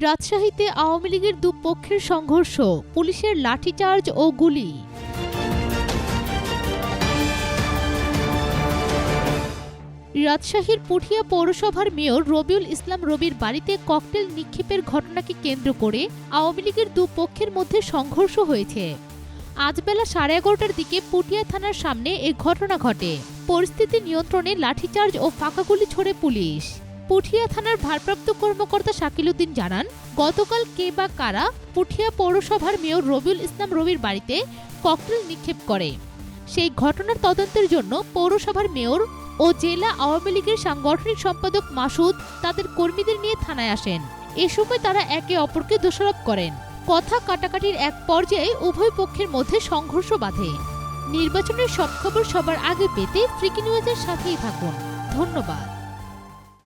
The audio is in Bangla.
রাজশাহীতে আওয়ামী লীগের দুপক্ষের সংঘর্ষ, পুলিশের লাঠিচার্জ ও গুলি। রাজশাহীর পুঠিয়া পৌরসভার মেয়র রবিউল ইসলাম রবির বাড়িতে ককটেল নিক্ষেপের ঘটনাকে কেন্দ্র করে আওয়ামী লীগের দুপক্ষের মধ্যে সংঘর্ষ হয়েছে। আজ বেলা 11:30টার দিকে পুঠিয়া থানার সামনে এ ঘটনা ঘটে। পরিস্থিতি নিয়ন্ত্রণে লাঠিচার্জ ও ফাঁকা গুলি ছোড়ে পুলিশ। পুঠিয়া থানার ভারপ্রাপ্ত কর্মকর্তা শাকিল উদ্দিন জানান, গতকাল কে বা কারা পুঠিয়া পৌরসভার মেয়র রবিউল ইসলাম রবির বাড়িতে ককটেল নিক্ষেপ করে। সেই ঘটনার তদন্তের জন্য পৌরসভার মেয়র ও জেলা আওয়ামী লীগের সাংগঠনিক সম্পাদক মাসুদ তাদের কর্মীদের নিয়ে থানায় আসেন। এ সময় তারা একে অপরকে দোষারোপ করেন। কথা কাটাকাটির এক পর্যায়ে উভয় পক্ষের মধ্যে সংঘর্ষ বাধে। নির্বাচনের সব খবর সবার আগে পেতে ফ্রিকি নিউজের সাথেই থাকুন। ধন্যবাদ।